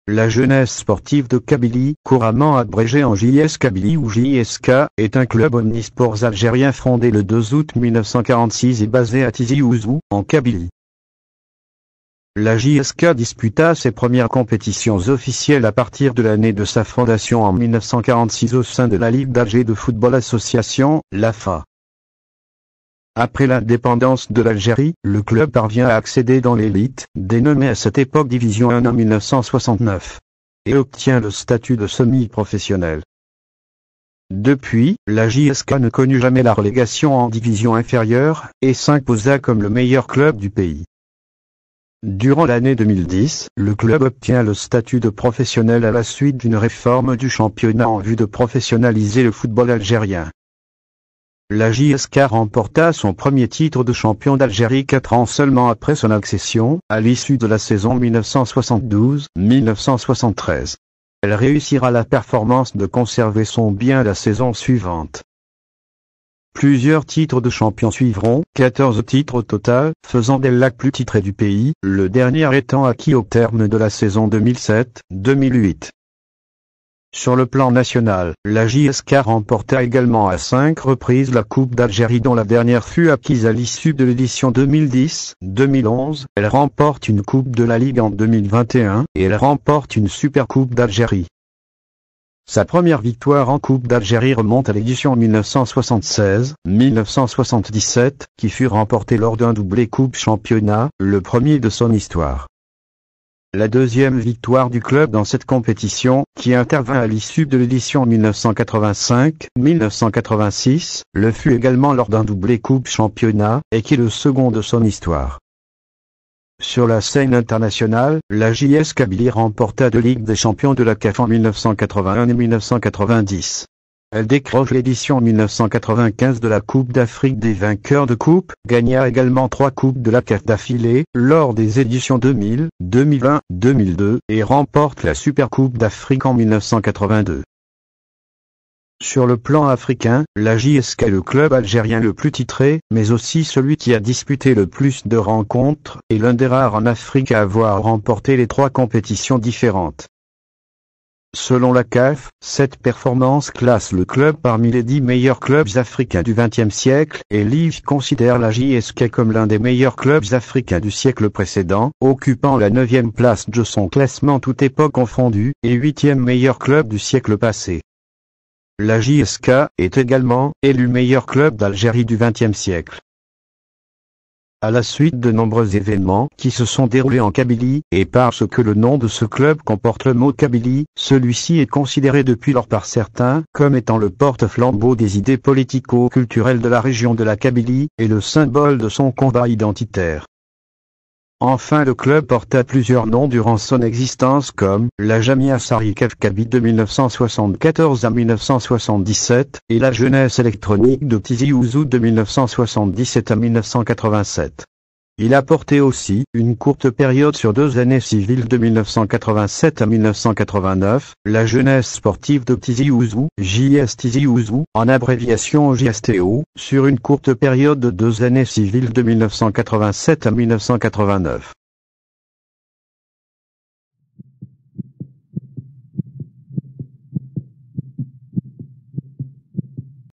La jeunesse sportive de Kabylie, couramment abrégée en JS Kabylie ou JSK, est un club omnisports algérien fondé le 2 août 1946 et basé à Tizi Ouzou, en Kabylie. La JSK disputa ses premières compétitions officielles à partir de l'année de sa fondation en 1946 au sein de la Ligue d'Alger de Football Association, l'AFA. Après l'indépendance de l'Algérie, le club parvient à accéder dans l'élite, dénommée à cette époque Division 1 en 1969, et obtient le statut de semi-professionnel. Depuis, la JSK ne connut jamais la relégation en division inférieure, et s'imposa comme le meilleur club du pays. Durant l'année 2010, le club obtient le statut de professionnel à la suite d'une réforme du championnat en vue de professionnaliser le football algérien. La JSK remporta son premier titre de champion d'Algérie 4 ans seulement après son accession, à l'issue de la saison 1972-1973. Elle réussira la performance de conserver son bien la saison suivante. Plusieurs titres de champion suivront, 14 titres au total, faisant d'elle la plus titrée du pays, le dernier étant acquis au terme de la saison 2007-2008. Sur le plan national, la JSK remporta également à 5 reprises la Coupe d'Algérie dont la dernière fut acquise à l'issue de l'édition 2010-2011. Elle remporte une Coupe de la Ligue en 2021, et elle remporte une Super Coupe d'Algérie. Sa première victoire en Coupe d'Algérie remonte à l'édition 1976-1977, qui fut remportée lors d'un doublé Coupe-Championnat, le premier de son histoire. La deuxième victoire du club dans cette compétition, qui intervint à l'issue de l'édition 1985-1986, le fut également lors d'un doublé Coupe-Championnat, et qui est le second de son histoire. Sur la scène internationale, la JS Kabylie remporta 2 Ligues des champions de la CAF en 1981 et 1990. Elle décroche l'édition 1995 de la Coupe d'Afrique des vainqueurs de coupe, gagna également 3 coupes de la CAF d'affilée, lors des éditions 2000, 2001, 2002, et remporte la Supercoupe d'Afrique en 1982. Sur le plan africain, la JSK est le club algérien le plus titré, mais aussi celui qui a disputé le plus de rencontres, et l'un des rares en Afrique à avoir remporté les 3 compétitions différentes. Selon la CAF, cette performance classe le club parmi les 10 meilleurs clubs africains du XXe siècle, et l'IF considère la JSK comme l'un des meilleurs clubs africains du siècle précédent, occupant la 9e place de son classement toute époque confondue, et 8e meilleur club du siècle passé. La JSK est également élu meilleur club d'Algérie du XXe siècle. À la suite de nombreux événements qui se sont déroulés en Kabylie, et parce que le nom de ce club comporte le mot Kabylie, celui-ci est considéré depuis lors par certains comme étant le porte-flambeau des idées politico-culturelles de la région de la Kabylie, et le symbole de son combat identitaire. Enfin, le club porta plusieurs noms durant son existence comme la Jamia Sarikef Kabylie de 1974 à 1977 et la Jeunesse électronique de Tizi Ouzou de 1977 à 1987. Il a porté aussi une courte période sur 2 années civiles de 1987 à 1989, la jeunesse sportive de Tizi Ouzou, JS Tizi Ouzou, en abréviation JSTO, sur une courte période de 2 années civiles de 1987 à 1989.